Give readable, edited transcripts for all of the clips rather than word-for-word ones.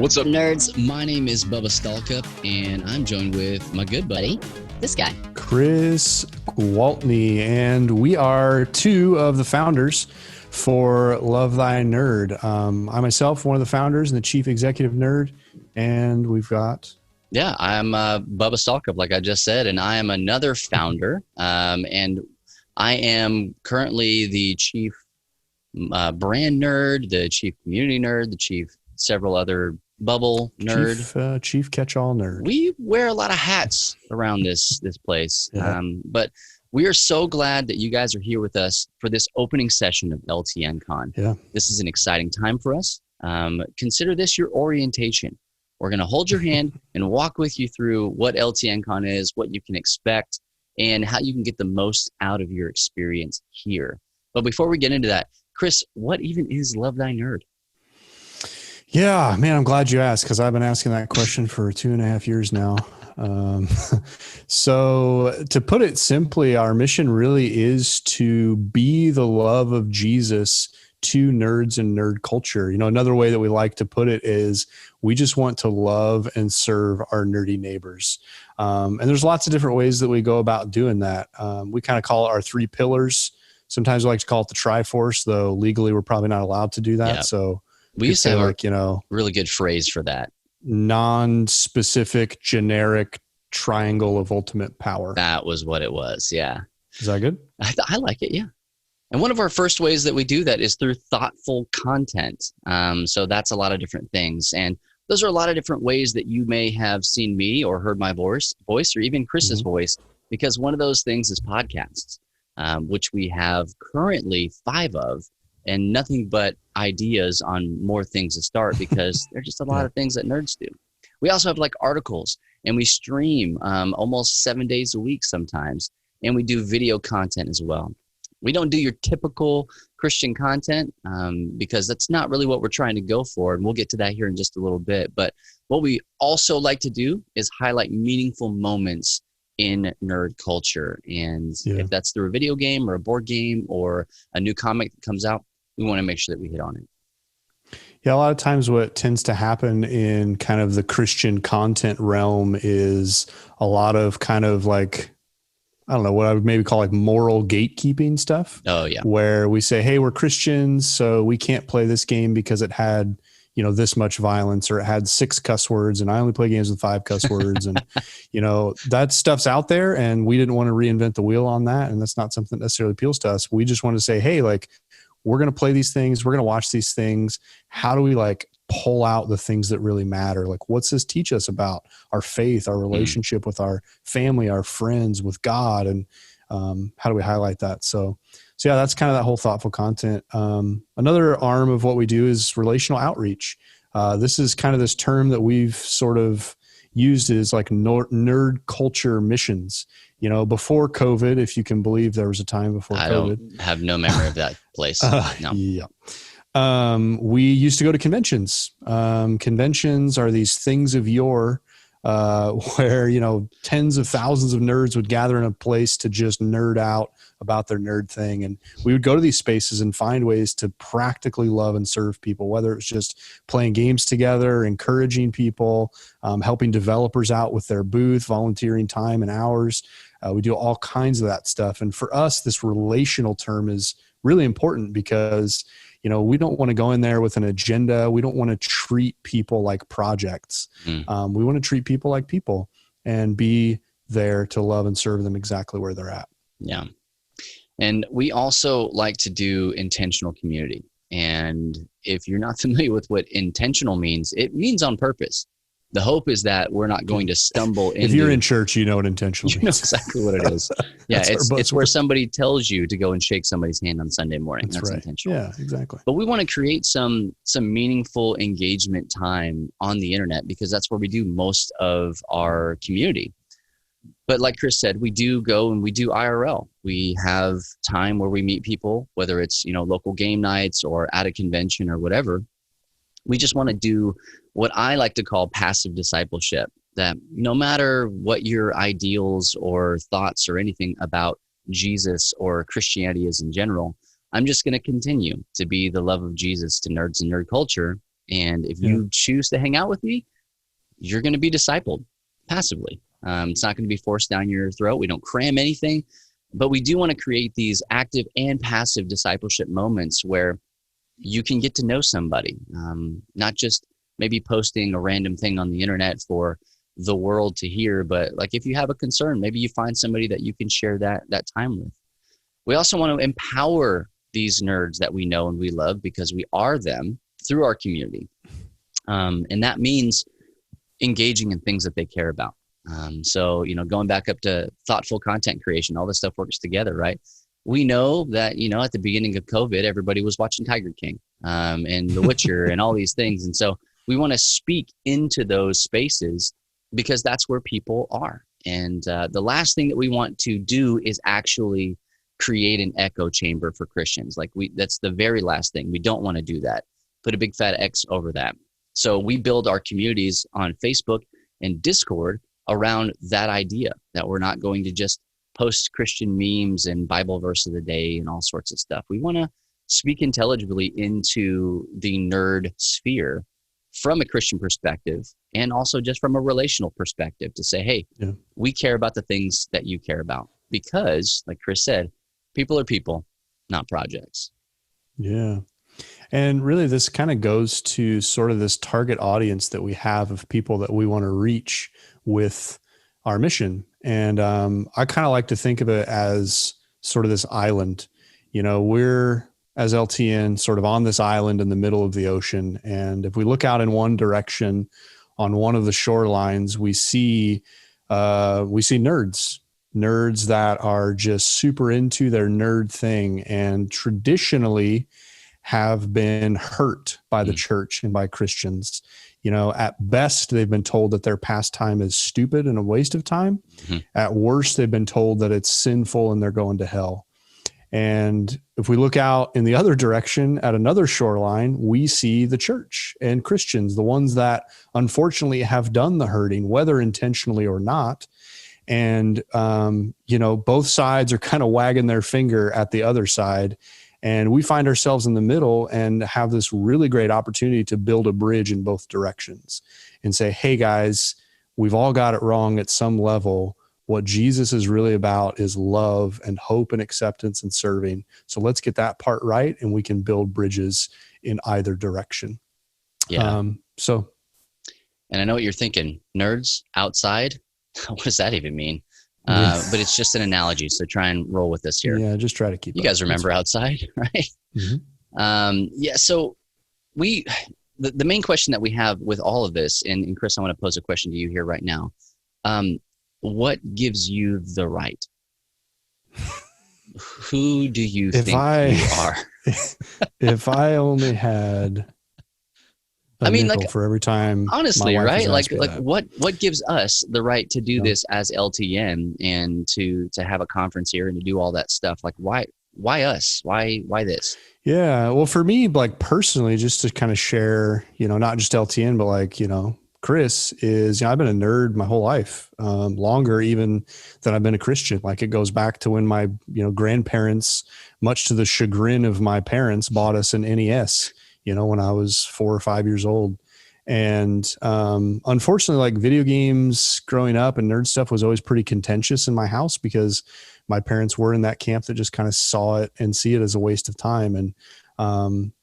What's up, nerds? My name is Bubba Stallcup, and I'm joined with my good buddy, this guy, Chris Waltney, and we are two of the founders for Love Thy Nerd. I myself, one of the founders and the chief executive nerd, and we've got... Yeah, I'm Bubba Stallcup, like I just said, and I am another founder, and I am currently the chief brand nerd, the chief community nerd, the chief several other bubble nerd, chief catch-all nerd. We wear a lot of hats around this place, Yeah. but we are so glad that you guys are here with us for this opening session of LTN Con. Yeah, this is an exciting time for us. Consider this your orientation. We're going to hold your hand and walk with you through what LTN Con is, what you can expect, and how you can get the most out of your experience here. But before we get into that, Chris, what even is Love Thy Nerd? Yeah, man, I'm glad you asked, because I've been asking that question for 2.5 years now. So to put it simply, our mission really is to be the love of Jesus to nerds and nerd culture. You know, another way that we like to put it is we just want to love and serve our nerdy neighbors. And there's lots of different ways that we go about doing that. We kind of call it our 3 pillars. Sometimes we like to call it the Triforce, though legally we're probably not allowed to do that. Yeah. So we used to have like, really good phrase for that. Non-specific, generic triangle of ultimate power. That was what it was. Yeah. Is that good? I like it. Yeah. And one of our first ways that we do that is through thoughtful content. So that's a lot of different things. And those are a lot of different ways that you may have seen me or heard my voice or even Chris's voice, because one of those things is podcasts, which we have currently 5 of, and nothing but ideas on more things to start, because there's just a lot of things that nerds do. We also have like articles, and we stream almost 7 days a week sometimes, and we do video content as well. We don't do your typical Christian content because that's not really what we're trying to go for, and we'll get to that here in just a little bit. But what we also like to do is highlight meaningful moments in nerd culture, and if that's through a video game or a board game or a new comic that comes out, we want to make sure that we hit on it. Yeah, a lot of times what tends to happen in kind of the Christian content realm is a lot of kind of like, I don't know, what I would maybe call like moral gatekeeping stuff. Oh, yeah. Where we say, hey, we're Christians, so we can't play this game because it had, this much violence, or it had 6 cuss words, and I only play games with 5 cuss words. And, that stuff's out there, and we didn't want to reinvent the wheel on that. And that's not something that necessarily appeals to us. We just want to say, hey, like, we're going to play these things. We're going to watch these things. How do we like pull out the things that really matter? Like, what's this teach us about our faith, our relationship with our family, our friends, with God? And how do we highlight that? So yeah, that's kind of that whole thoughtful content. Another arm of what we do is relational outreach. This is kind of this term that we've sort of used as like nerd culture missions. Before COVID, if you can believe there was a time before COVID. I don't have no memory of that place. No. Yeah. We used to go to conventions. Conventions are these things of yore where, tens of thousands of nerds would gather in a place to just nerd out about their nerd thing. And we would go to these spaces and find ways to practically love and serve people, whether it's just playing games together, encouraging people, helping developers out with their booth, volunteering time and hours. We do all kinds of that stuff. And for us, this relational term is really important because, we don't want to go in there with an agenda. We don't want to treat people like projects. We want to treat people like people and be there to love and serve them exactly where they're at. Yeah. And we also like to do intentional community. And if you're not familiar with what intentional means, it means on purpose. The hope is that we're not going to stumble into... If you're in church, you know what intentional means. You know exactly what it is. Yeah, it's where somebody tells you to go and shake somebody's hand on Sunday morning. That's right. Intentional. Yeah, exactly. But we want to create some meaningful engagement time on the internet, because that's where we do most of our community. But like Chris said, we do go and we do IRL. We have time where we meet people, whether it's, local game nights or at a convention or whatever. We just want to do what I like to call passive discipleship, that no matter what your ideals or thoughts or anything about Jesus or Christianity is in general, I'm just going to continue to be the love of Jesus to nerds and nerd culture. And if you choose to hang out with me, you're going to be discipled passively. It's not going to be forced down your throat. We don't cram anything, but we do want to create these active and passive discipleship moments where you can get to know somebody, not just maybe posting a random thing on the internet for the world to hear, but like if you have a concern, maybe you find somebody that you can share that time with. We also want to empower these nerds that we know and we love because we are them through our community. And that means engaging in things that they care about. So, going back up to thoughtful content creation, all this stuff works together, right? We know that, at the beginning of COVID, everybody was watching Tiger King and The Witcher and all these things. And so we want to speak into those spaces because that's where people are. And the last thing that we want to do is actually create an echo chamber for Christians. That's the very last thing. We don't want to do that. Put a big fat X over that. So we build our communities on Facebook and Discord around that idea that we're not going to just post Christian memes and Bible verse of the day and all sorts of stuff. We want to speak intelligibly into the nerd sphere from a Christian perspective and also just from a relational perspective to say, hey, we care about the things that you care about because, like Chris said, people are people, not projects. Yeah. And really this kind of goes to sort of this target audience that we have of people that we want to reach with our mission. And I kind of like to think of it as sort of this island. We're as LTN sort of on this island in the middle of the ocean. And if we look out in one direction on one of the shorelines, we see nerds that are just super into their nerd thing and traditionally have been hurt by the church and by Christians. At best, they've been told that their pastime is stupid and a waste of time. Mm-hmm. At worst, they've been told that it's sinful and they're going to hell. And if we look out in the other direction at another shoreline, we see the church and Christians, the ones that unfortunately have done the hurting, whether intentionally or not. And, both sides are kind of wagging their finger at the other side. And we find ourselves in the middle and have this really great opportunity to build a bridge in both directions and say, hey guys, we've all got it wrong at some level. What Jesus is really about is love and hope and acceptance and serving. So let's get that part right and we can build bridges in either direction. Yeah. And I know what you're thinking. Nerds outside? What does that even mean? But it's just an analogy. So try and roll with this here. Yeah, just try to keep you guys remember outside, right? Mm-hmm. So the main question that we have with all of this, and Chris, I want to pose a question to you here right now. What gives you the right? Who do you think you are? If I only had nickel for every time. Honestly, right? Like what gives us the right to do this as LTN and to have a conference here and to do all that stuff? Like why us? Why this? Yeah. Well, for me, like personally, just to kind of share, not just LTN, but Chris is, I've been a nerd my whole life, longer even than I've been a Christian. Like it goes back to when my, grandparents, much to the chagrin of my parents, bought us an NES. When I was 4 or 5 years old. And unfortunately, like video games growing up and nerd stuff was always pretty contentious in my house because my parents were in that camp that just kind of saw it and see it as a waste of time. And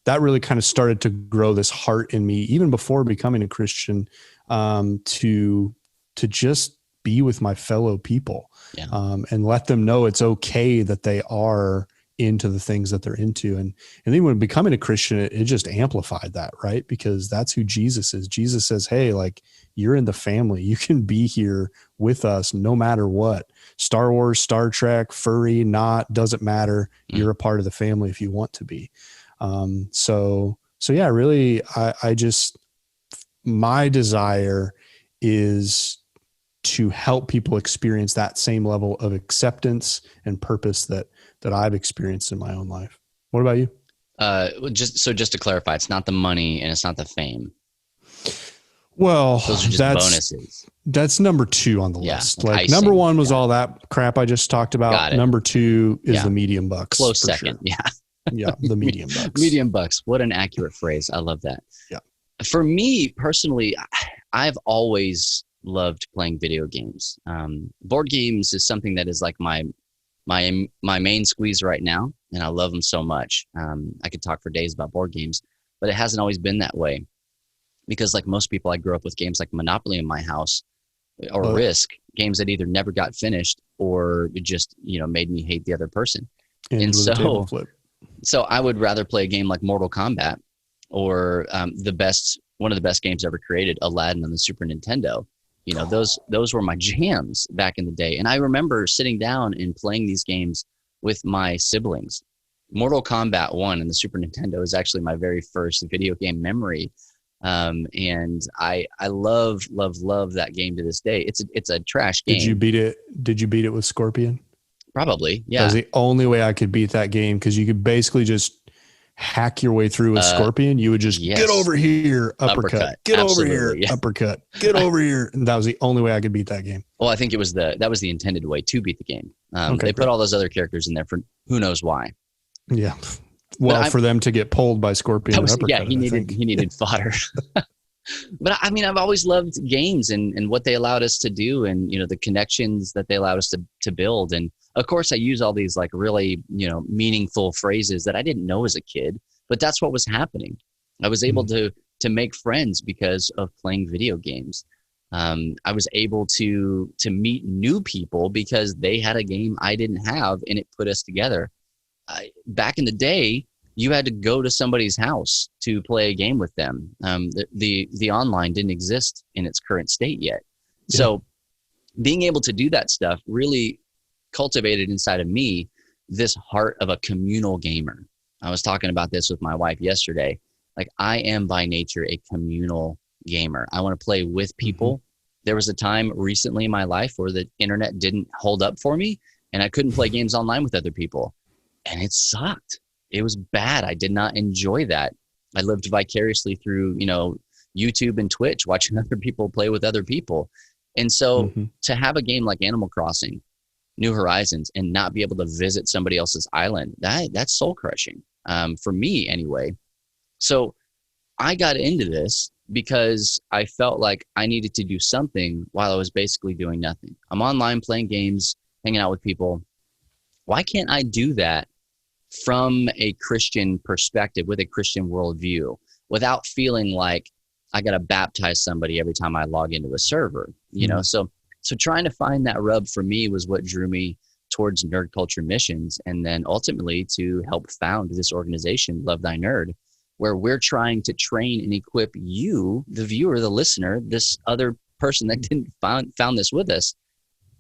that really kind of started to grow this heart in me, even before becoming a Christian, to just be with my fellow people and let them know it's okay that they are into the things that they're into. And then when becoming a Christian, it just amplified that, right? Because that's who Jesus is. Jesus says, hey, like you're in the family. You can be here with us no matter what. Star Wars, Star Trek, furry, not, doesn't matter. You're a part of the family if you want to be. So yeah, really, I just, my desire is to help people experience that same level of acceptance and purpose that I've experienced in my own life. What about you? Just to clarify, it's not the money and it's not the fame. Well, those are just bonuses. That's number 2 on the list. Like icing, number 1 was all that crap I just talked about. Number 2 is the medium bucks. Close second. Sure. Yeah. The medium bucks. Medium bucks. What an accurate phrase. I love that. Yeah. For me personally, I've always loved playing video games. Board games is something that is like my main squeeze right now, and I love them so much. I could talk for days about board games, but it hasn't always been that way because, like most people, I grew up with games like Monopoly in my house or Risk, games that either never got finished or just made me hate the other person. And so I would rather play a game like Mortal Kombat or one of the best games ever created, Aladdin on the Super Nintendo. Those were my jams back in the day. And I remember sitting down and playing these games with my siblings. Mortal Kombat 1 and the Super Nintendo is actually my very first video game memory. And I love that game to this day. It's a trash game. Did you beat it with Scorpion? Probably. Yeah. That was the only way I could beat that game, because you could basically just hack your way through with Scorpion. You would just get over here, uppercut. Get Absolutely, over here, uppercut. Get over here. And that was the only way I could beat that game. Well, I think that was the intended way to beat the game. They put all those other characters in there for who knows why. Yeah. Well, for them to get pulled by Scorpion. He needed fodder. But I mean, I've always loved games and what they allowed us to do, and the connections that they allowed us to build. And of course, I use all these like really meaningful phrases that I didn't know as a kid, but that's what was happening. I was able to make friends because of playing video games. I was able to meet new people because they had a game I didn't have, and it put us together. Back in the day, you had to go to somebody's house to play a game with them. The online didn't exist in its current state yet. Yeah. So being able to do that stuff really cultivated inside of me this heart of a communal gamer. I was talking about this with my wife yesterday. Like, I am by nature a communal gamer. I want to play with people. Mm-hmm. There was a time recently in my life where the internet didn't hold up for me and I couldn't play games online with other people. And it sucked. It was bad. I did not enjoy that. I lived vicariously through, YouTube and Twitch, watching other people play with other people. And so to have a game like Animal Crossing, New Horizons, and not be able to visit somebody else's island, that's soul crushing, for me anyway. So I got into this because I felt like I needed to do something while I was basically doing nothing. I'm online playing games, hanging out with people. Why can't I do that from a Christian perspective, with a Christian worldview, without feeling like I got to baptize somebody every time I log into a server, So trying to find that rub for me was what drew me towards Nerd Culture Missions, and then ultimately to help found this organization, Love Thy Nerd, where we're trying to train and equip you, the viewer, the listener, this other person that didn't found this with us,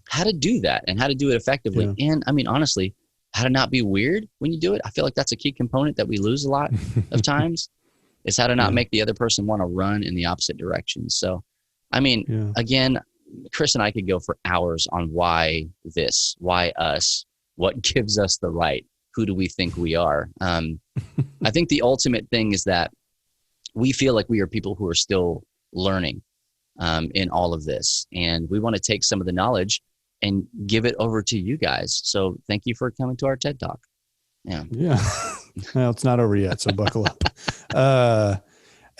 how to do that and how to do it effectively. Yeah. And I mean, honestly, how to not be weird when you do it. I feel like that's a key component that we lose a lot of times, is how to not make the other person want to run in the opposite direction. So, I mean, again, Chris and I could go for hours on why us, what gives us the right, who do we think we are? I think the ultimate thing is that we feel like we are people who are still learning in all of this. And we want to take some of the knowledge and give it over to you guys. So thank you for coming to our TED Talk. Yeah. Well, it's not over yet, so buckle up.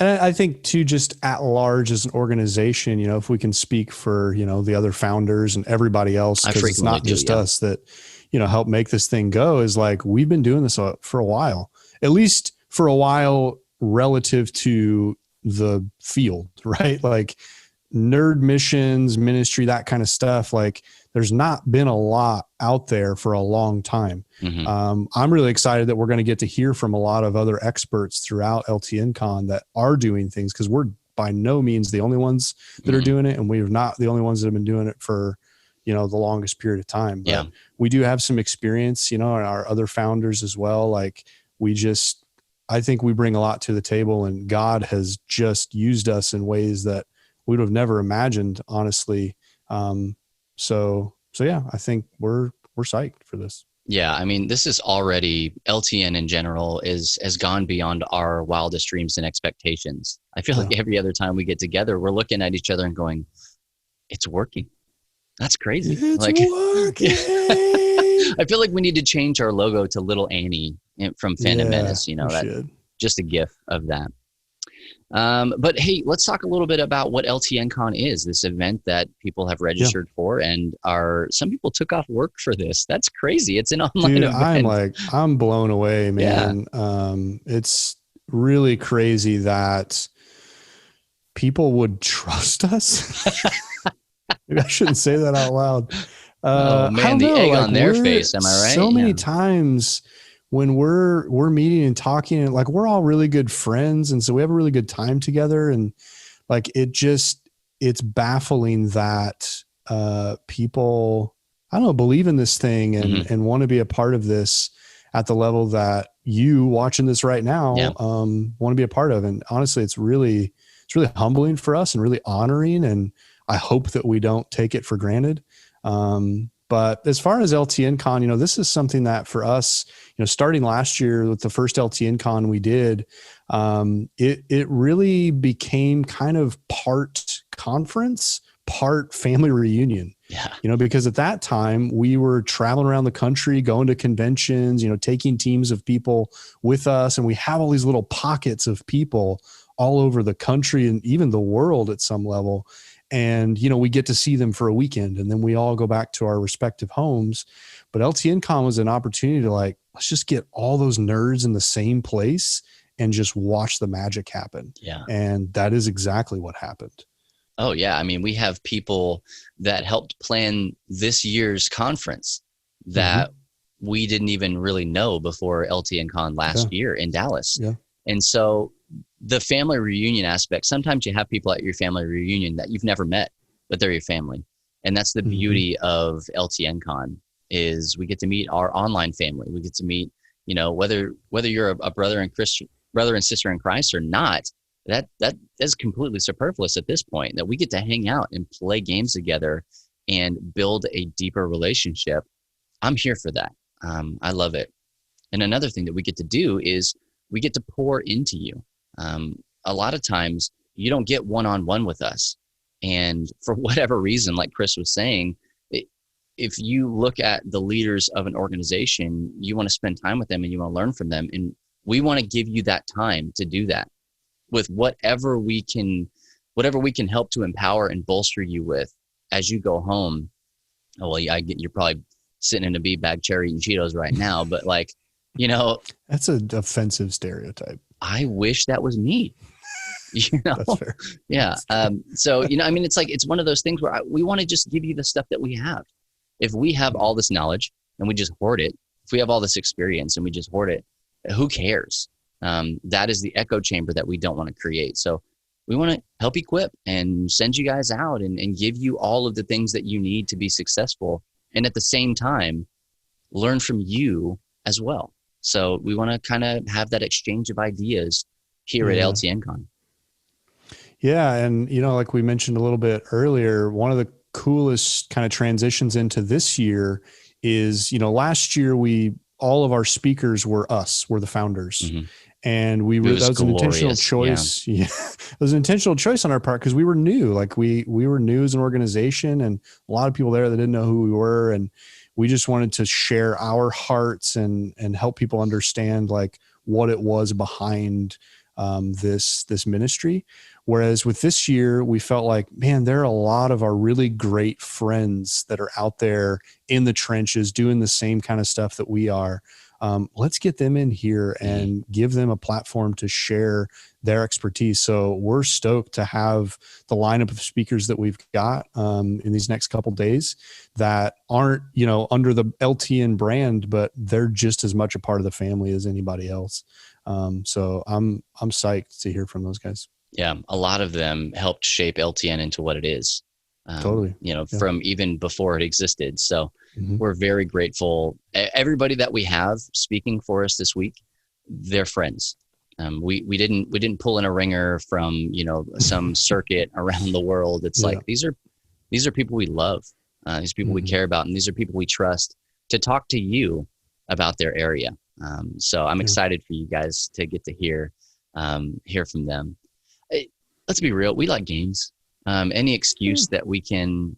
And I think too, just at large as an organization, if we can speak for, the other founders and everybody else, because it's not just us that, help make this thing go, is like, we've been doing this for a while, at least for a while relative to the field, right? Like nerd missions, ministry, that kind of stuff. Like, there's not been a lot out there for a long time. Mm-hmm. I'm really excited that we're going to get to hear from a lot of other experts throughout LTN Con that are doing things, because we're by no means the only ones that are doing it. And we're not the only ones that have been doing it for, the longest period of time. But we do have some experience, and our other founders as well. Like, I think we bring a lot to the table, and God has just used us in ways that we would have never imagined, honestly. So yeah, I think we're psyched for this. Yeah. I mean, this is already, LTN in general has gone beyond our wildest dreams and expectations. I feel like every other time we get together, we're looking at each other and going, it's working. That's crazy. It's working. I feel like we need to change our logo to Little Annie from Phantom Menace, that, just a gif of that. But hey, let's talk a little bit about what LTN Con is, this event that people have Yeah. registered for, and some people took off work for this. That's crazy. It's an online Dude, event. I'm blown away, Yeah. man. It's really crazy that people would trust us. Maybe I shouldn't say that out loud. Oh I man, don't the know. egg Like on their we're face. Am I right? so Yeah. many times when we're meeting and talking, and like we're all really good friends, and so we have a really good time together, and like it's baffling that people, I don't know, believe in this thing Hmm. and want to be a part of this at the level that you watching this right Yeah. now want to be a part of. And honestly, it's really humbling for us and really honoring. And I hope that we don't take it for granted. But as far as LTN Con, this is something that for us, starting last year with the first LTN Con we did, it really became kind of part conference, part family reunion. Yeah. Because at that time we were traveling around the country, going to conventions, taking teams of people with us. And we have all these little pockets of people all over the country and even the world at some level. And, we get to see them for a weekend and then we all go back to our respective homes. But LTN Con was an opportunity to let's just get all those nerds in the same place and just watch the magic happen. Yeah. And that is exactly what happened. Oh yeah. I mean, we have people that helped plan this year's conference that we didn't even really know before LTN Con last year in Dallas. Yeah. And so the family reunion aspect, sometimes you have people at your family reunion that you've never met, but they're your family. And that's the beauty of LTN Con is we get to meet our online family. We get to meet, whether you're a brother and sister in Christ or not, that is completely superfluous at this point, that we get to hang out and play games together and build a deeper relationship. I'm here for that. I love it. And another thing that we get to do is we get to pour into you. A lot of times you don't get one-on-one with us. And for whatever reason, like Chris was saying, if you look at the leaders of an organization, you want to spend time with them and you want to learn from them. And we want to give you that time to do that with whatever we can help to empower and bolster you with as you go home. Oh, well, you're probably sitting in a beanbag chair eating Cheetos right now, but that's an offensive stereotype. I wish that was me. That's fair. Yeah. So, it's one of those things where we want to just give you the stuff that we have. If we have all this knowledge and we just hoard it, if we have all this experience and we just hoard it, who cares? That is the echo chamber that we don't want to create. So we want to help equip and send you guys out and give you all of the things that you need to be successful. And at the same time, learn from you as well. So we want to kind of have that exchange of ideas here at LTN Con. Yeah. And, like we mentioned a little bit earlier, one of the coolest kind of transitions into this year is, last year all of our speakers were the founders. Mm-hmm. And that was an intentional choice. Yeah. It was an intentional choice on our part because we were new. Like we were new as an organization and a lot of people there that didn't know who we were. And we just wanted to share our hearts and help people understand what it was behind this ministry. Whereas with this year, we felt like, man, there are a lot of our really great friends that are out there in the trenches doing the same kind of stuff that we are. Let's get them in here and give them a platform to share their expertise. So we're stoked to have the lineup of speakers that we've got in these next couple of days that aren't, under the LTN brand, but they're just as much a part of the family as anybody else. So I'm psyched to hear from those guys. Yeah, a lot of them helped shape LTN into what it is. Totally. From even before it existed. So we're very grateful. Everybody that we have speaking for us this week, they're friends. We didn't pull in a ringer from some circuit around the world. It's like these are people we love. These people we care about, and these are people we trust to talk to you about their area. So I'm excited for you guys to get to hear from them. Let's be real. We like games. Any excuse that we can,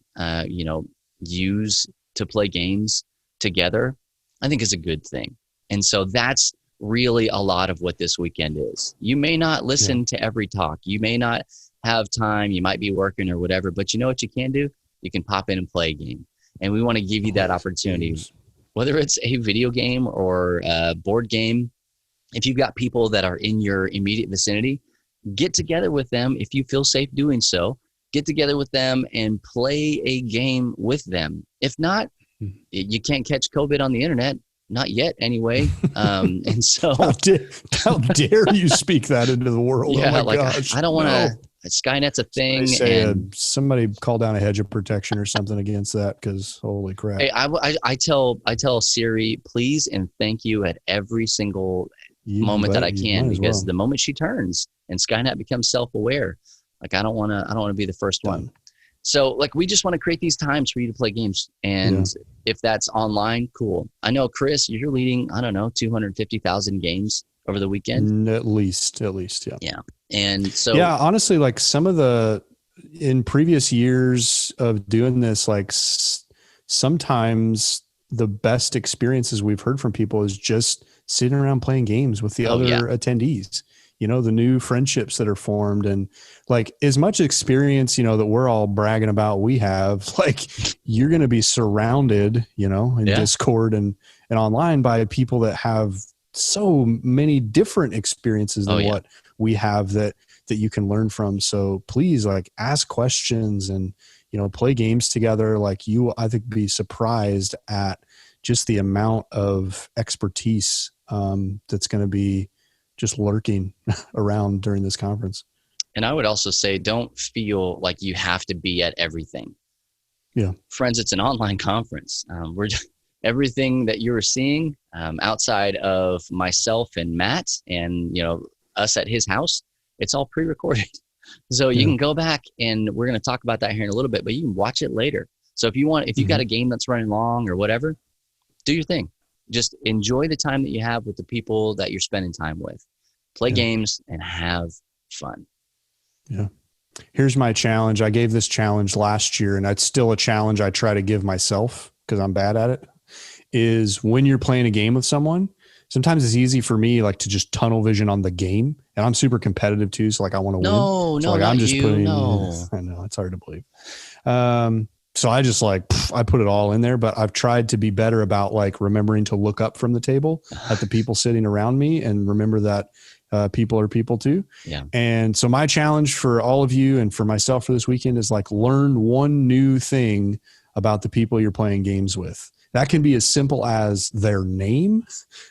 use to play games together, I think is a good thing. And so that's really a lot of what this weekend is. You may not listen to every talk. You may not have time. You might be working or whatever, but you know what you can do? You can pop in and play a game. And we want to give you that opportunity, whether it's a video game or a board game. If you've got people that are in your immediate vicinity, get together with them. If you feel safe doing so, get together with them and play a game with them. If not, you can't catch COVID on the internet. Not yet, anyway. And so, how dare you speak that into the world? Yeah, oh my gosh! I don't want to. Skynet's a thing. Somebody call down a hedge of protection or something against that, because holy crap! Hey, I tell Siri, please and thank you at every single moment that I can, because the moment she turns and Skynet becomes self-aware, like I don't want to be the first one. So like we just want to create these times for you to play games, and if that's online, cool. I know Chris, you're leading, I don't know, 250,000 games over the weekend. At least, yeah. Yeah. And so honestly, like some of in previous years of doing this, like sometimes the best experiences we've heard from people is just sitting around playing games with the other attendees. The new friendships that are formed, and like as much experience, that we're all bragging about we have, like you're going to be surrounded, in Discord and online by people that have so many different experiences than what we have that you can learn from. So please, like, ask questions and, play games together. Like I think be surprised at just the amount of expertise that's going to be just lurking around during this conference. And I would also say, don't feel like you have to be at everything. Yeah. Friends, it's an online conference. We're everything that you're seeing outside of myself and Matt and, us at his house, it's all pre-recorded. So you can go back, and we're going to talk about that here in a little bit, but you can watch it later. So if you've got a game that's running long or whatever, do your thing. Just enjoy the time that you have with the people that you're spending time with. Play games and have fun. Yeah. Here's my challenge. I gave this challenge last year, and it's still a challenge I try to give myself because I'm bad at it, is when you're playing a game with someone, sometimes it's easy for me like to just tunnel vision on the game, and I'm super competitive too. So like I want to win. So like I'm just putting, I know it's hard to believe. So I just I put it all in there, but I've tried to be better about like remembering to look up from the table at the people sitting around me and remember that people are people too. Yeah. And so my challenge for all of you and for myself for this weekend is like learn one new thing about the people you're playing games with. That can be as simple as their name,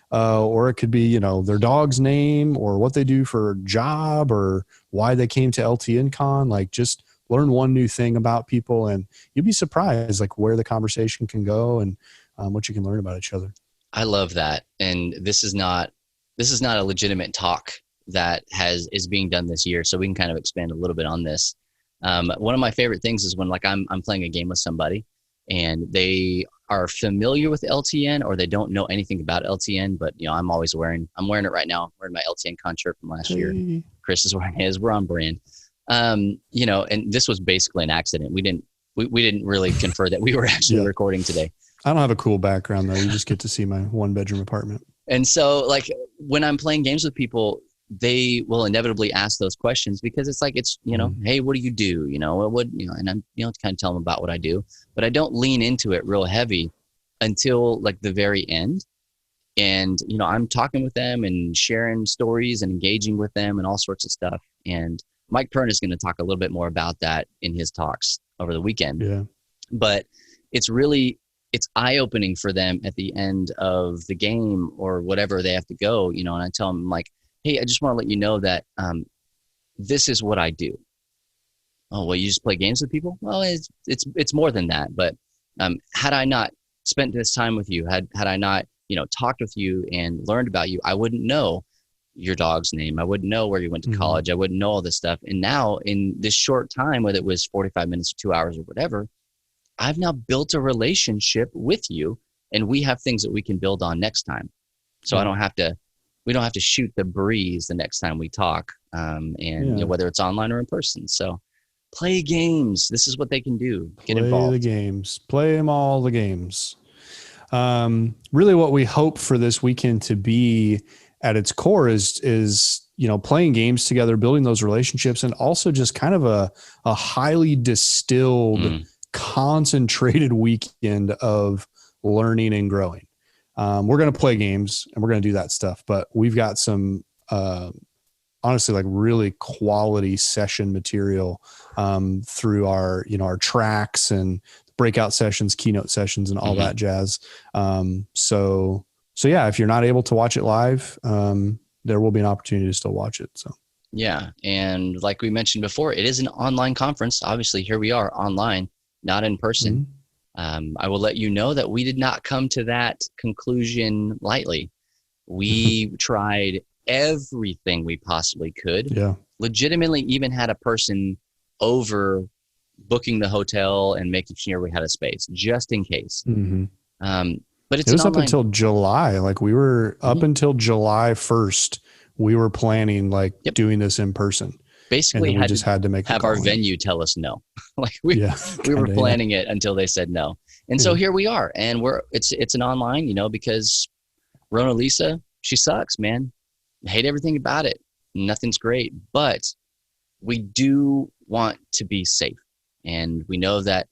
or it could be, their dog's name or what they do for a job or why they came to LTN Con. Like just learn one new thing about people, and you'll be surprised like where the conversation can go and what you can learn about each other. I love that. And this is not a legitimate talk that is being done this year. So we can kind of expand a little bit on this. One of my favorite things is when like I'm playing a game with somebody and they are familiar with LTN or they don't know anything about LTN, but I'm wearing it right now. I'm wearing my LTN Con shirt from last year. Chris is wearing his. We're on brand. And this was basically an accident. We didn't really confer that we were actually recording today. I don't have a cool background though. You just get to see my 1-bedroom apartment. And so like when I'm playing games with people, they will inevitably ask those questions because it's like, hey, what do you do? And I'm, kind of tell them about what I do, but I don't lean into it real heavy until like the very end. And, I'm talking with them and sharing stories and engaging with them and all sorts of stuff. And Mike Pern is going to talk a little bit more about that in his talks over the weekend. Yeah. But it's eye-opening for them at the end of the game or whatever they have to go, and I tell them like, hey, I just want to let you know that this is what I do. Oh, well, you just play games with people? Well, it's more than that. But had I not spent this time with you, had I not, talked with you and learned about you, I wouldn't know your dog's name. I wouldn't know where you went to college. I wouldn't know all this stuff. And now in this short time, whether it was 45 minutes or 2 hours or whatever, I've now built a relationship with you, and we have things that we can build on next time. So we don't have to shoot the breeze the next time we talk, whether it's online or in person. So play games. This is what they can do. Get involved. Play the games. Play them all the games. Really what we hope for this weekend to be at its core is, playing games together, building those relationships, and also just kind of a highly distilled, concentrated weekend of learning and growing. We're going to play games and we're going to do that stuff, but we've got some, honestly, like really quality session material, through our, our tracks and breakout sessions, keynote sessions, and all that jazz. So yeah, if you're not able to watch it live, there will be an opportunity to still watch it. So. Yeah. And like we mentioned before, it is an online conference. Obviously, here we are online, not in person. I will let you know that we did not come to that conclusion lightly. We tried everything we possibly could. Yeah. Legitimately even had a person over booking the hotel and making sure we had a space just in case. But it was up until July. Like we were up until July 1st, we were planning doing this in person. Basically, we just had to have our venue tell us no. We were planning it until they said no. And so here we are. And it's an online, because Rona Lisa, she sucks, man. I hate everything about it. Nothing's great. But we do want to be safe. And we know that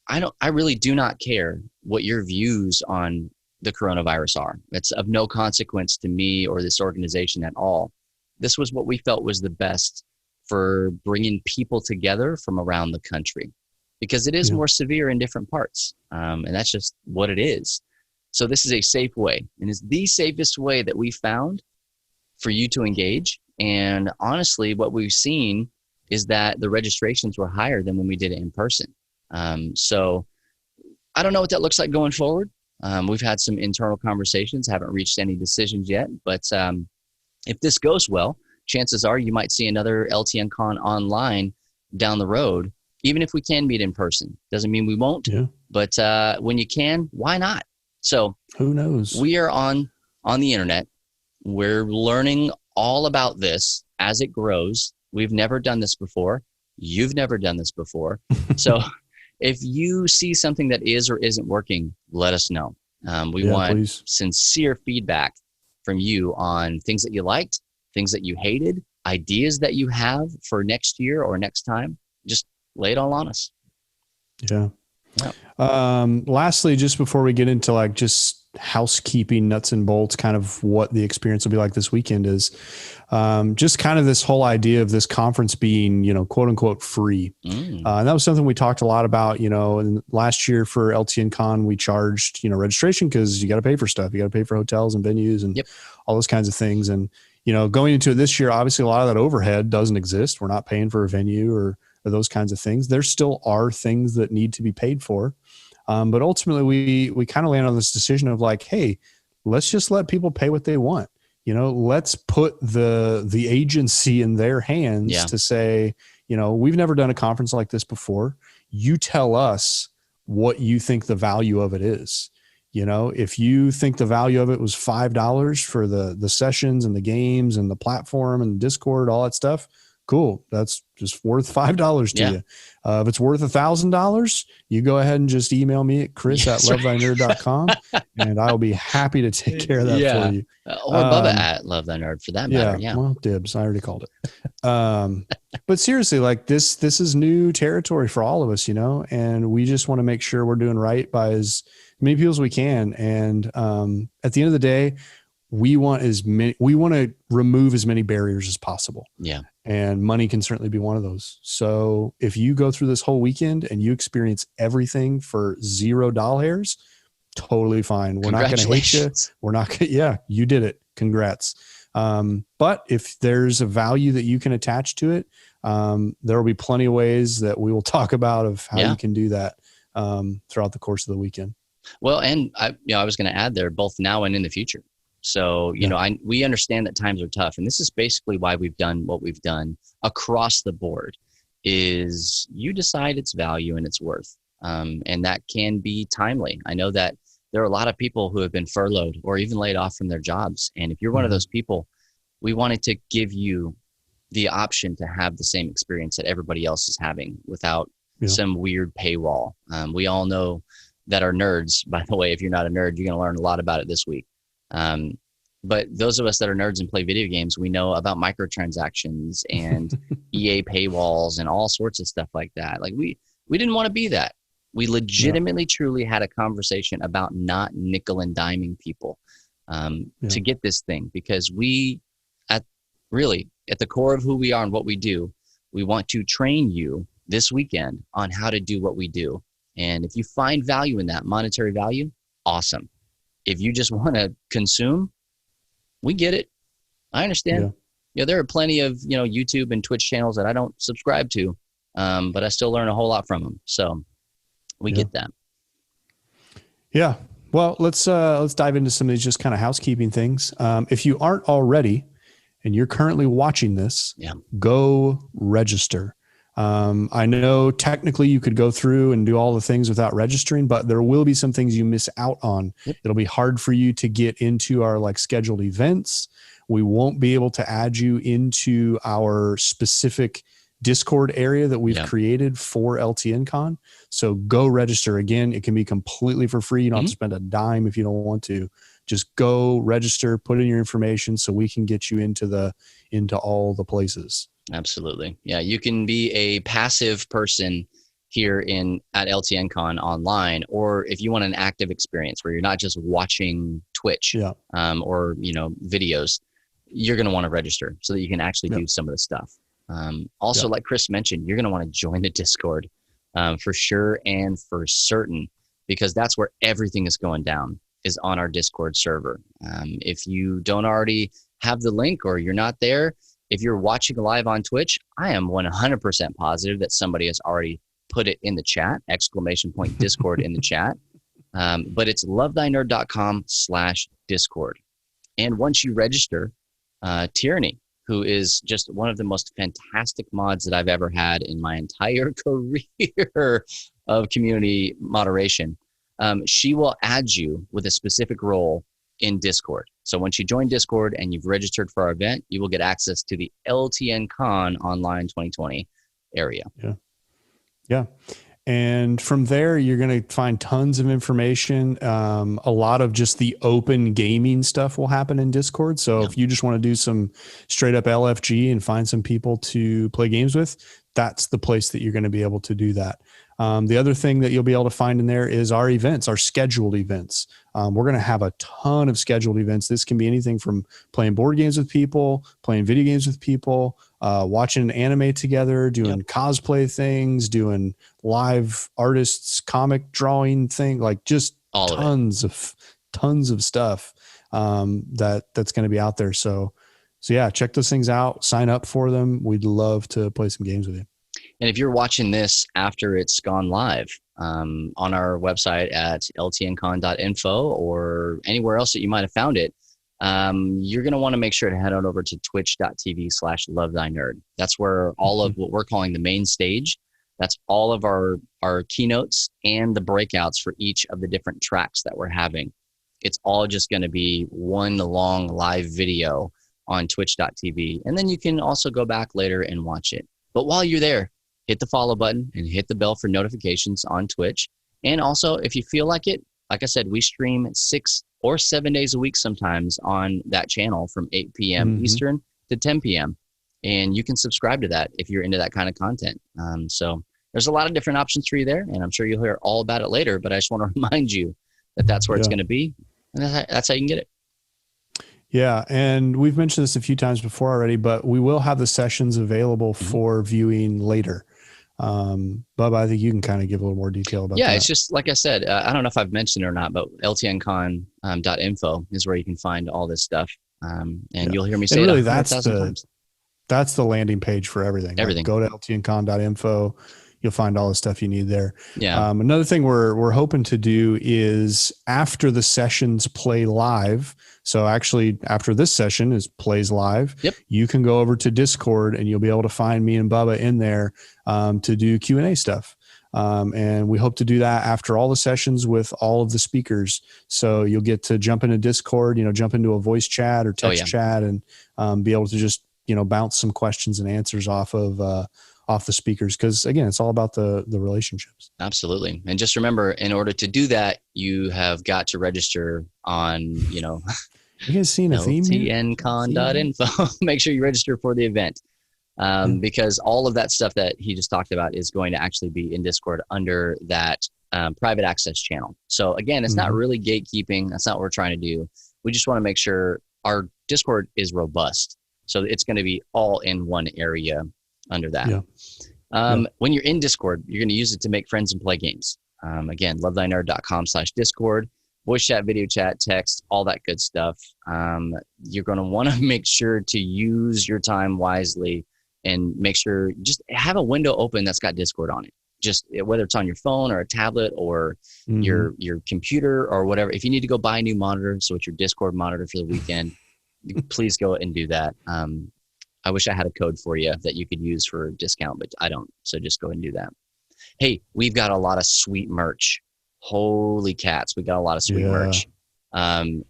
I really do not care what your views on the coronavirus are. It's of no consequence to me or this organization at all. This was what we felt was the best for bringing people together from around the country, because it is more severe in different parts. And that's just what it is. So this is a safe way, and it's the safest way that we found for you to engage. And honestly, what we've seen is that the registrations were higher than when we did it in person. So I don't know what that looks like going forward. We've had some internal conversations, haven't reached any decisions yet, but if this goes well, chances are you might see another LTN Con Online down the road, even if we can meet in person. Doesn't mean we won't, but when you can, why not? So who knows? We are on the internet. We're learning all about this as it grows. We've never done this before. You've never done this before. So if you see something that is or isn't working, let us know. We want sincere feedback from you on things that you liked, things that you hated, ideas that you have for next year or next time. Just lay it all on us. Yeah. Lastly, just before we get into just housekeeping nuts and bolts, kind of what the experience will be like this weekend is, just kind of this whole idea of this conference being, quote unquote free. And that was something we talked a lot about, and last year for LTN Con, we charged, registration because you got to pay for stuff. You got to pay for hotels and venues and all those kinds of things. And, going into it this year, obviously a lot of that overhead doesn't exist. We're not paying for a venue or those kinds of things. There still are things that need to be paid for. But ultimately we kind of land on this decision of hey, let's just let people pay what they want. Let's put the agency in their hands to say, we've never done a conference like this before. You tell us what you think the value of it is. If you think the value of it was $5 for the sessions and the games and the platform and Discord, all that stuff, cool. That's just worth $5 to you. If it's worth $1,000, you go ahead and just email me at chris@lovethynerd.com and I'll be happy to take care of that for you. Or Bubba at Love Thy Nerd for that matter. Yeah. Well, dibs. I already called it. But seriously, this is new territory for all of us, and we just want to make sure we're doing right by as many people as we can. And at the end of the day, we want to remove as many barriers as possible. Yeah. And money can certainly be one of those. So if you go through this whole weekend and you experience everything for $0, totally fine. We're not going to hate you. We're not going to, you did it. Congrats. But if there's a value that you can attach to it, there will be plenty of ways that we will talk about of how you can do that throughout the course of the weekend. Well, and I was going to add there, both now and in the future. So, we understand that times are tough, and this is basically why we've done what we've done across the board is you decide its value and its worth. And that can be timely. I know that there are a lot of people who have been furloughed or even laid off from their jobs. And if you're one of those people, we wanted to give you the option to have the same experience that everybody else is having without some weird paywall. We all know that are nerds, by the way. If you're not a nerd, you're going to learn a lot about it this week. But those of us that are nerds and play video games, we know about microtransactions and EA paywalls and all sorts of stuff like that. Like we didn't want to be that. We legitimately, truly had a conversation about not nickel and diming people to get this thing, because we, at the core of who we are and what we do, we want to train you this weekend on how to do what we do. And if you find value in that, monetary value, awesome. If you just want to consume, we get it. I understand. Yeah, there are plenty of YouTube and Twitch channels that I don't subscribe to, but I still learn a whole lot from them. So we get that. Yeah. Well, let's dive into some of these just kind of housekeeping things. If you aren't already, and you're currently watching this, go register. I know technically you could go through and do all the things without registering, but there will be some things you miss out on. It'll be hard for you to get into our scheduled events. We won't be able to add you into our specific Discord area that we've created for LTN Con. So go register. Again, it can be completely for free. You don't have to spend a dime if you don't want to. Just go register, put in your information so we can get you into all the places. Absolutely. Yeah, you can be a passive person here at LTN Con Online, or if you want an active experience where you're not just watching Twitch or videos, you're going to want to register so that you can actually do some of the stuff. Also, like Chris mentioned, you're going to want to join the Discord for sure and for certain, because that's where everything is going down, is on our Discord server. If you don't already have the link or you're not there, if you're watching live on Twitch, I am 100% positive that somebody has already put it in the chat, ! Discord in the chat. But it's lovethynerd.com/Discord. And once you register, Tyranny, who is just one of the most fantastic mods that I've ever had in my entire career of community moderation, she will add you with a specific role in Discord. So once you join Discord and you've registered for our event, you will get access to the LTN Con Online 2020 area. Yeah. And from there, you're going to find tons of information. A lot of just the open gaming stuff will happen in Discord. So if you just want to do some straight up LFG and find some people to play games with, that's the place that you're going to be able to do that. The other thing that you'll be able to find in there is our events, our scheduled events. We're going to have a ton of scheduled events. This can be anything from playing board games with people, playing video games with people, watching an anime together, doing cosplay things, doing live artists, comic drawing thing, like just all tons of stuff that's going to be out there. So yeah, check those things out, sign up for them. We'd love to play some games with you. And if you're watching this after it's gone live on our website at ltncon.info or anywhere else that you might have found it, you're going to want to make sure to head on over to twitch.tv/lovethynerd. That's where all of what we're calling the main stage, that's all of our keynotes and the breakouts for each of the different tracks that we're having. It's all just going to be one long live video on twitch.tv. And then you can also go back later and watch it. But while you're there, hit the follow button and hit the bell for notifications on Twitch. And also, if you feel like it, like I said, we stream 6 or 7 days a week sometimes on that channel from 8 p.m. Eastern to 10 p.m. And you can subscribe to that if you're into that kind of content. So there's a lot of different options for you there, and I'm sure you'll hear all about it later, but I just want to remind you that that's where it's going to be, and that's how you can get it. Yeah, and we've mentioned this a few times before already, but we will have the sessions available for viewing later. Bubba, I think you can kind of give a little more detail about that. Yeah, it's just like I said, I don't know if I've mentioned it or not, but ltncon.info is where you can find all this stuff. And you'll hear me say really, it 100,000 times. That's the landing page for everything. Everything. Go to ltncon.info. You'll find all the stuff you need there. Yeah. Another thing we're hoping to do is after the sessions play live. So actually after this session plays live, you can go over to Discord and you'll be able to find me and Bubba in there to do Q&A stuff. And we hope to do that after all the sessions with all of the speakers. So you'll get to jump into Discord, jump into a voice chat or text chat and be able to just, bounce some questions and answers off the speakers. Cause again, it's all about the relationships. Absolutely. And just remember, in order to do that, you have got to register on, You guys seen a theme here? LTNcon.info. Make sure you register for the event. Because all of that stuff that he just talked about is going to actually be in Discord under that private access channel. So again, it's not really gatekeeping. That's not what we're trying to do. We just want to make sure our Discord is robust. So it's going to be all in one area under that. Yeah. When you're in Discord, you're going to use it to make friends and play games. Again, lovethynerd.com/Discord, voice chat, video chat, text, all that good stuff. You're going to want to make sure to use your time wisely and make sure just have a window open that's got Discord on it. Just whether it's on your phone or a tablet or your computer or whatever. If you need to go buy a new monitor, so it's your Discord monitor for the weekend, please go and do that. I wish I had a code for you that you could use for a discount, but I don't. So just go ahead and do that. Hey, we've got a lot of sweet merch. Holy cats, we got a lot of sweet merch.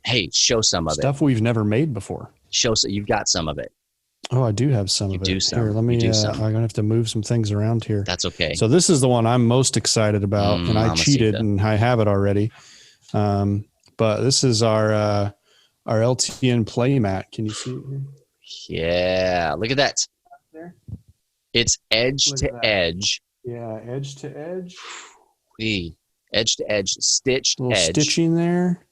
Hey, show some of Stuff we've never made before. You've got some of it. Oh, I do have some of it. Here, let me. I'm gonna have to move some things around here. That's okay. So this is the one I'm most excited about, and I cheated and I have it already. But this is our LTN Play Mat. Can you see it here? Yeah, look at that. It's edge to edge. Yeah, edge to edge. Edge to edge, stitched little edge. Stitching there.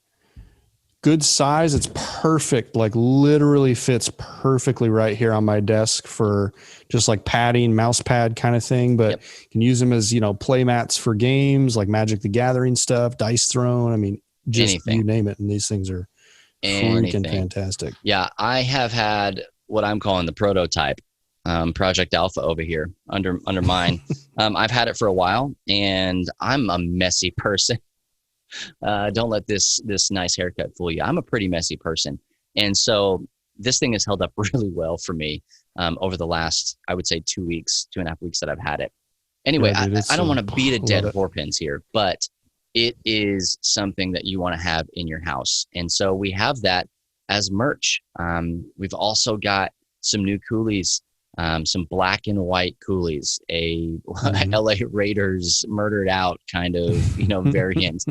Good size. It's perfect. Like literally fits perfectly right here on my desk for just like padding, mouse pad kind of thing. But you can use them as, play mats for games like Magic the Gathering stuff, dice thrown. I mean, just anything. You name it. And these things are freaking fantastic. Yeah, I have had what I'm calling the prototype Project Alpha over here under mine. I've had it for a while, and I'm a messy person. Don't let this nice haircut fool you. I'm a pretty messy person. And so this thing has held up really well for me over the last, I would say 2.5 weeks that I've had it. Anyway, yeah, I don't want to beat a dead horse here, but it is something that you want to have in your house. And so we have that as merch. We've also got some new coolies, some black and white coolies, a LA Raiders murdered out kind of, variant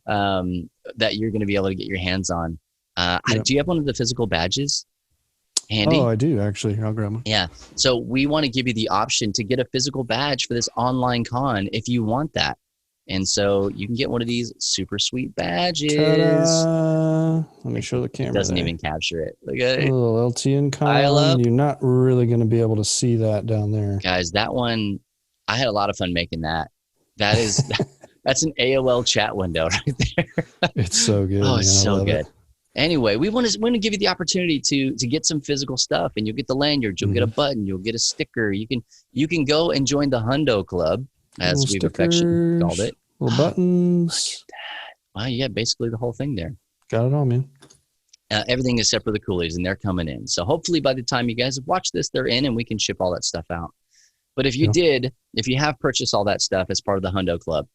that you're going to be able to get your hands on. Do you have one of the physical badges handy? Oh, I do actually. I'll grab one. Yeah. So we want to give you the option to get a physical badge for this online con if you want that. And so you can get one of these super sweet badges. Ta-da. Let me show the camera. It doesn't even capture it. Look at it. A little LTN Con. You're not really going to be able to see that down there. Guys, that one, I had a lot of fun making that. That is, that's an AOL chat window right there. It's so good. Oh, it's so good. Anyway, we want to give you the opportunity to get some physical stuff, and you'll get the lanyard, you'll get a button, you'll get a sticker. You can go and join the Hundo Club, as we've affectionately called it. Little buttons. Wow, you got basically the whole thing there. Got it all, man. Everything except for the coolies, and they're coming in. So hopefully by the time you guys have watched this, they're in, and we can ship all that stuff out. But if you have purchased all that stuff as part of the Hundo Club,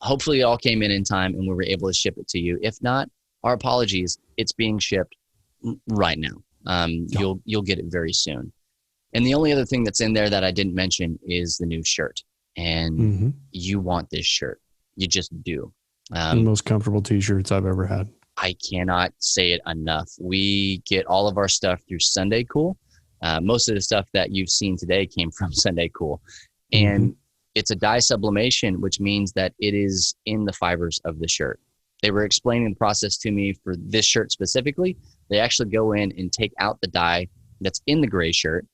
hopefully it all came in time, and we were able to ship it to you. If not, our apologies. It's being shipped right now. You'll get it very soon. And the only other thing that's in there that I didn't mention is the new shirt. And you want this shirt. You just do. The most comfortable t-shirts I've ever had. I cannot say it enough. We get all of our stuff through Sunday Cool. Most of the stuff that you've seen today came from Sunday Cool. And it's a dye sublimation, which means that it is in the fibers of the shirt. They were explaining the process to me for this shirt specifically. They actually go in and take out the dye that's in the gray shirt,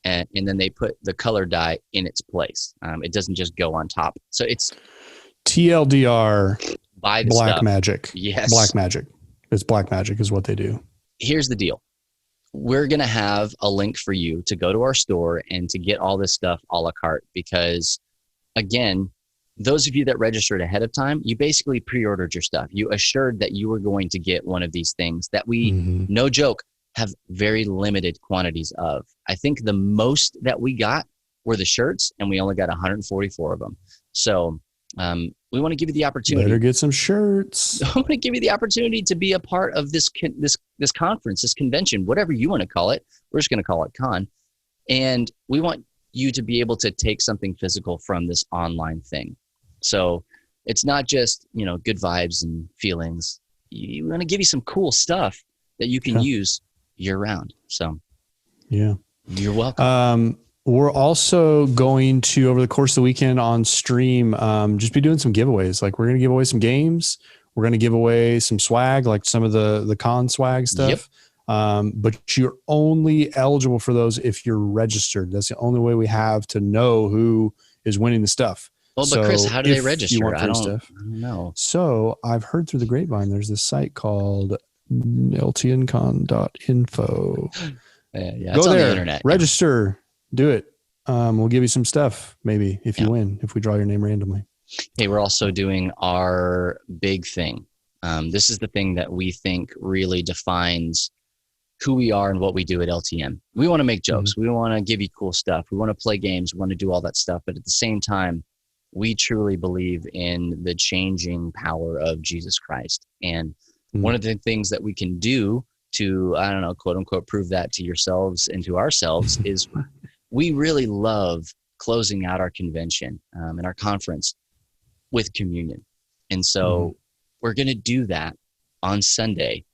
and then they put the color dye in its place. It doesn't just go on top. So it's TLDR. Buy the Black stuff. Magic. Yes. Black Magic. It's Black Magic is what they do. Here's the deal. We're going to have a link for you to go to our store and to get all this stuff a la carte because, again, those of you that registered ahead of time, you basically pre-ordered your stuff. You assured that you were going to get one of these things that we, no joke, have very limited quantities of. I think the most that we got were the shirts, and we only got 144 of them. So we want to give you the opportunity. Better get some shirts. I want to give you the opportunity to be a part of this conference, this convention, whatever you want to call it. We're just going to call it con. And we want you to be able to take something physical from this online thing. So it's not just, good vibes and feelings. you want to give you some cool stuff that you can use year round. So yeah, you're welcome. We're also going to, over the course of the weekend on stream, just be doing some giveaways. Like we're going to give away some games. We're going to give away some swag, like some of the con swag stuff. But you're only eligible for those if you're registered. That's the only way we have to know who is winning the stuff. Well, but Chris, how do they register? I don't know. So I've heard through the grapevine, there's this site called Ltncon.info. Yeah, go on there, the internet. Register, do it. We'll give you some stuff maybe if you win, if we draw your name randomly. Hey, we're also doing our big thing. This is the thing that we think really defines who we are and what we do at LTN. We want to make jokes. We want to give you cool stuff. We want to play games. We want to do all that stuff. But at the same time, we truly believe in the changing power of Jesus Christ. And one of the things that we can do to, I don't know, quote unquote, prove that to yourselves and to ourselves is we really love closing out our convention and our conference with communion. And so we're going to do that on Sunday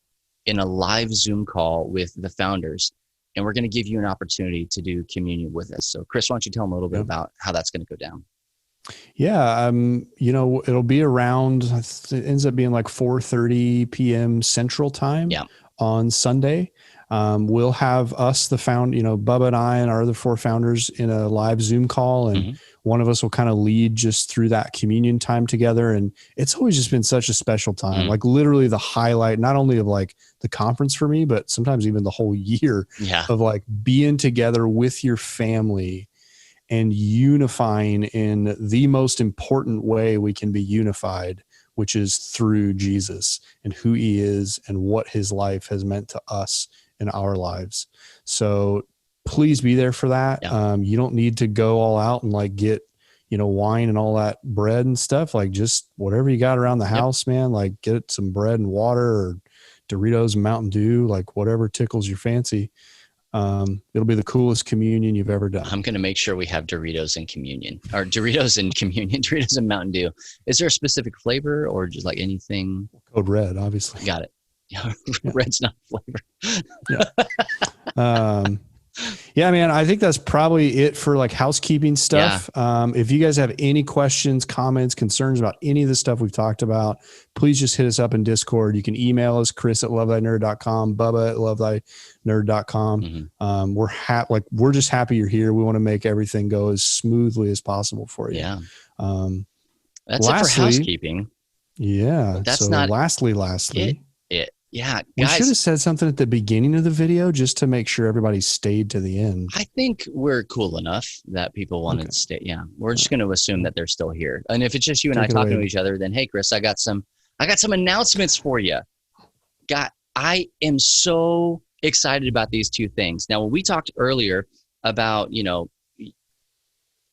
in a live Zoom call with the founders. And we're going to give you an opportunity to do communion with us. So Chris, why don't you tell them a little bit about how that's going to go down? Yeah. It'll be around, it ends up being like 4:30 p.m. Central Time on Sunday. We'll have us, Bubba and I and our other 4 founders in a live Zoom call. And one of us will kind of lead just through that communion time together. And it's always just been such a special time, like literally the highlight, not only of like the conference for me, but sometimes even the whole year of like being together with your family and unifying in the most important way we can be unified, which is through Jesus and who he is and what his life has meant to us in our lives. So please be there for that. You don't need to go all out and like get, wine and all that bread and stuff. Like just whatever you got around the house, man, like get some bread and water or Doritos and Mountain Dew, like whatever tickles your fancy. It'll be the coolest communion you've ever done. I'm going to make sure we have Doritos and communion, or Doritos and communion, Doritos and Mountain Dew. Is there a specific flavor or just like anything? Code red, obviously. Got it. Red's not flavor. Yeah, man, I think that's probably it for like housekeeping stuff. If you guys have any questions, comments, concerns about any of the stuff we've talked about, please just hit us up in Discord. You can email us, Chris@lovethynerd.com, Bubba@lovethynerd.com. We're just happy you're here. We want to make everything go as smoothly as possible for you. That's it for housekeeping. Yeah. That's not lastly. Yeah, we guys, should have said something at the beginning of the video just to make sure everybody stayed to the end. I think we're cool enough that people want to stay. Yeah, we're just going to assume that they're still here. And if it's just you and I talking to each other, then hey, Chris, I got some announcements for you. I am so excited about these 2 things. Now, when we talked earlier about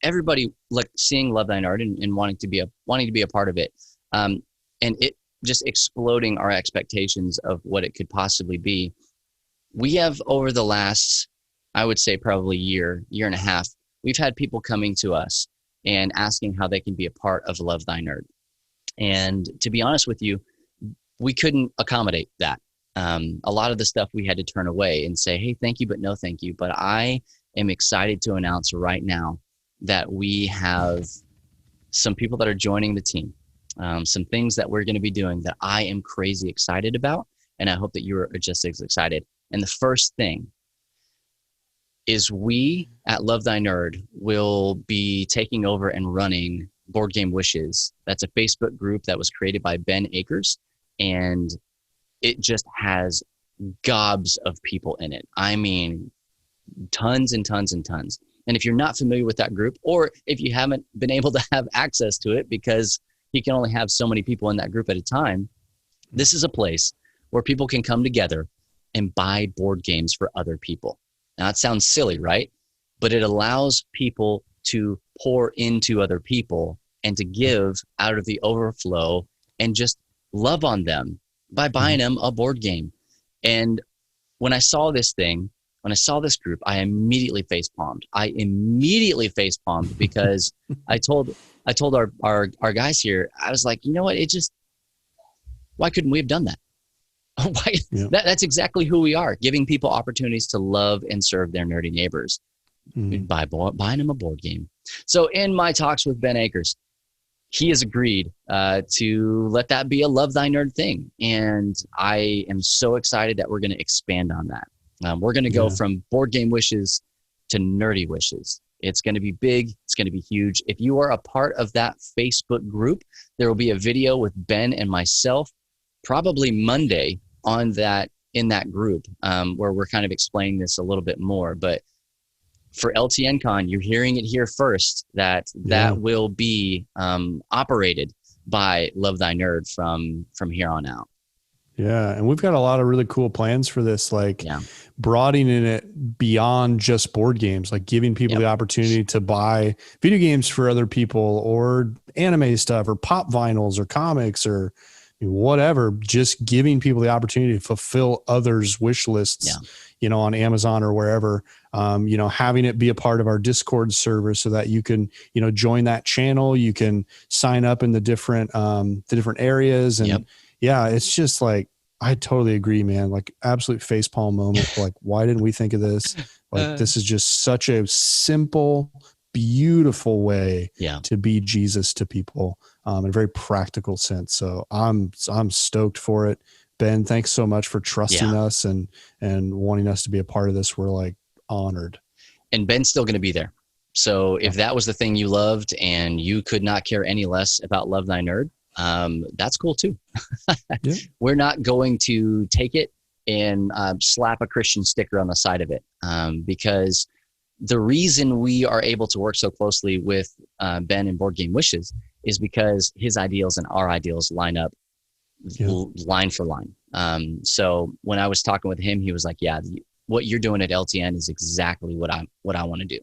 everybody like seeing Love Thine Art and wanting to be a part of it, and it just exploding our expectations of what it could possibly be. We have over the last, I would say probably year and a half, we've had people coming to us and asking how they can be a part of Love Thy Nerd. And to be honest with you, we couldn't accommodate that. A lot of the stuff we had to turn away and say, hey, thank you, but no thank you. But I am excited to announce right now that we have some people that are joining the team. Some things that we're going to be doing that I am crazy excited about, and I hope that you are just as excited. And the first thing is we at Love Thy Nerd will be taking over and running Board Game Wishes. That's a Facebook group that was created by Ben Akers, and it just has gobs of people in it. I mean, tons and tons and tons. And if you're not familiar with that group, or if you haven't been able to have access to it because he can only have so many people in that group at a time, this is a place where people can come together and buy board games for other people. Now, that sounds silly, right? But it allows people to pour into other people and to give out of the overflow and just love on them by buying them a board game. And when I saw this thing, when I saw this group, I immediately facepalmed. Because I told our guys here, I was like, you know what? Why couldn't we have done that? Why? Yeah. That's exactly who we are, giving people opportunities to love and serve their nerdy neighbors by buying them a board game. So in my talks with Ben Akers, he has agreed to let that be a Love Thy Nerd thing. And I am so excited that we're going to expand on that. We're going to go from board game wishes to nerdy wishes. It's going to be big. It's going to be huge. If you are a part of that Facebook group, there will be a video with Ben and myself, probably Monday in that group, where we're kind of explaining this a little bit more. But for LTN Con, you're hearing it here first, that will be operated by Love Thy Nerd from here on out. Yeah. And we've got a lot of really cool plans for this, like broadening it beyond just board games, like giving people the opportunity to buy video games for other people, or anime stuff, or pop vinyls, or comics, or whatever, just giving people the opportunity to fulfill others' wish lists, on Amazon or wherever, having it be a part of our Discord server so that you can, join that channel. You can sign up in the different areas. And it's just like, I totally agree, man. Like, absolute facepalm moment. Like, why didn't we think of this? Like, this is just such a simple, beautiful way to be Jesus to people, in a very practical sense. So I'm stoked for it. Ben, thanks so much for trusting us and wanting us to be a part of this. We're like honored. And Ben's still going to be there. So if that was the thing you loved and you could not care any less about Love Thy Nerd, that's cool too. We're not going to take it and slap a Christian sticker on the side of it, because the reason we are able to work so closely with Ben and Board Game Wishes is because his ideals and our ideals line up line for line. So when I was talking with him, he was like, what you're doing at LTN is exactly what I want to do.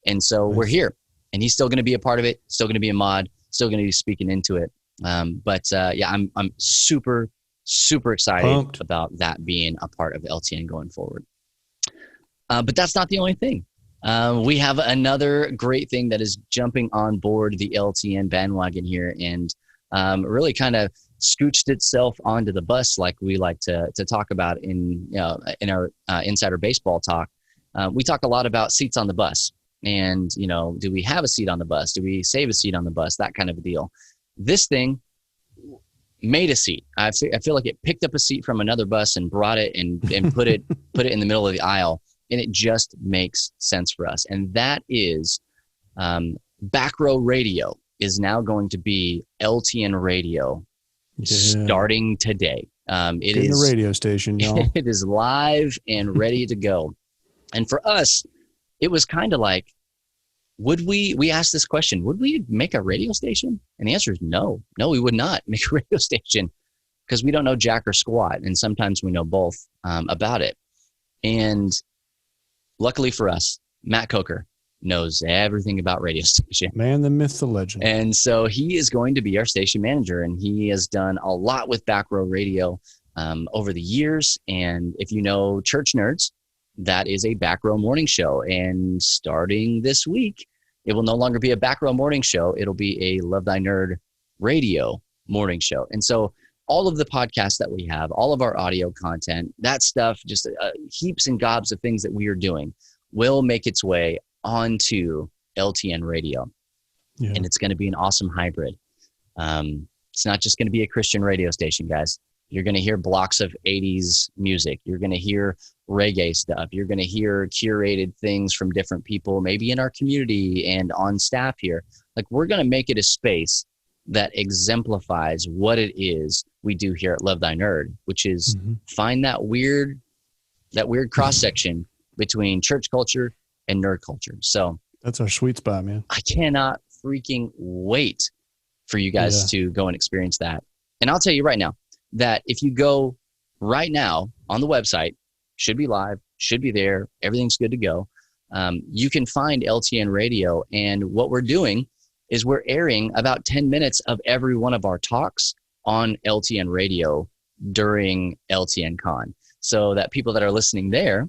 And so we're here, and he's still going to be a part of it, still going to be a mod, still going to be speaking into it. I'm super, super excited about that being a part of LTN going forward. But that's not the only thing. We have another great thing that is jumping on board the LTN bandwagon here, and really kind of scooched itself onto the bus, like we like to talk about in our Insider Baseball talk. We talk a lot about seats on the bus, and do we have a seat on the bus? Do we save a seat on the bus? That kind of a deal. This thing made a seat. I feel like it picked up a seat from another bus and brought it and put it in the middle of the aisle, and it just makes sense for us. And that is Back Row Radio is now going to be LTN Radio starting today. It is a radio station, y'all. It is live and ready to go. And for us, it was kind of like, we asked this question, would we make a radio station? And the answer is no. No, we would not make a radio station, because we don't know jack or squat. And sometimes we know both about it. And luckily for us, Matt Coker knows everything about radio station. Man, the myth, the legend. And so he is going to be our station manager, and he has done a lot with Back Row Radio over the years. And if you know church nerds, that is a Back Row morning show. And starting this week, it will no longer be a Back Row morning show. It'll be a Love Thy Nerd radio morning show. And so all of the podcasts that we have, all of our audio content, that stuff, just heaps and gobs of things that we are doing will make its way onto LTN Radio. And it's going to be an awesome hybrid. It's not just going to be a Christian radio station, guys. You're going to hear blocks of 80s music. You're going to hear reggae stuff. You're going to hear curated things from different people, maybe in our community and on staff here. Like, we're going to make it a space that exemplifies what it is we do here at Love Thy Nerd, which is find that weird cross-section between church culture and nerd culture. So that's our sweet spot, man. I cannot freaking wait for you guys to go and experience that. And I'll tell you right now that if you go right now on the website, should be live, should be there, everything's good to go. You can find LTN Radio, and what we're doing is we're airing about 10 minutes of every one of our talks on LTN Radio during LTN Con, so that people that are listening there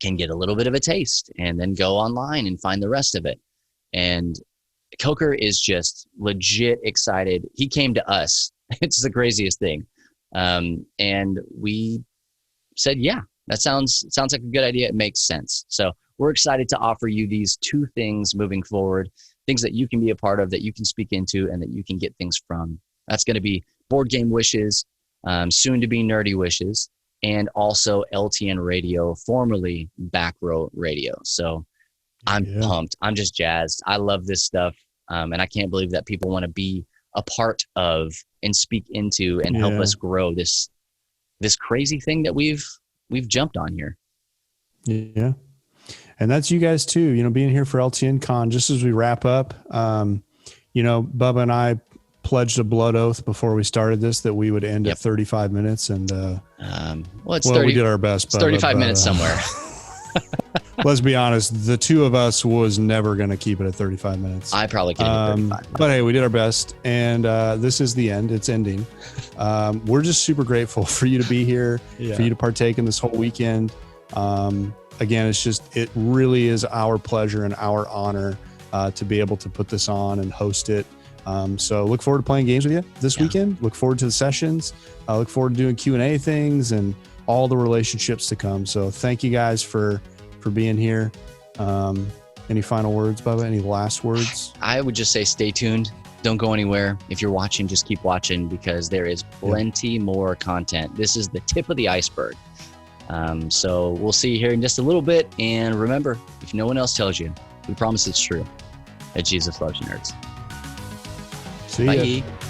can get a little bit of a taste and then go online and find the rest of it. And Coker is just legit excited. He came to us. It's the craziest thing. And we said, yeah, that sounds like a good idea. It makes sense. So we're excited to offer you these two things moving forward, things that you can be a part of, that you can speak into, and that you can get things from. That's going to be Board Game Wishes, soon to be Nerdy Wishes, and also LTN Radio, formerly Back Row Radio. So I'm pumped. I'm just jazzed. I love this stuff. And I can't believe that people want to be a part of and speak into and help us grow this crazy thing that we've jumped on here. Yeah. And that's you guys too, you know, being here for LTN Con. Just as we wrap up, you know, Bubba and I pledged a blood oath before we started this that we would end at 35 minutes. And it's 30, we did our best. It's 35 minutes somewhere. Let's be honest, the two of us was never going to keep it at 35 minutes. I probably could have 35. But hey, we did our best, and this is the end. It's ending. We're just super grateful for you to be here, for you to partake in this whole weekend. Again, it really is our pleasure and our honor to be able to put this on and host it. So look forward to playing games with you this weekend. Look forward to the sessions. Look forward to doing Q&A things and all the relationships to come. So thank you guys for being here. Any final words, Bubba? Any last words? I would just say stay tuned. Don't go anywhere. If you're watching, just keep watching, because there is plenty more content. This is the tip of the iceberg. So we'll see you here in just a little bit. And remember, if no one else tells you, we promise it's true, that Jesus loves you, nerds. See ya. Bye.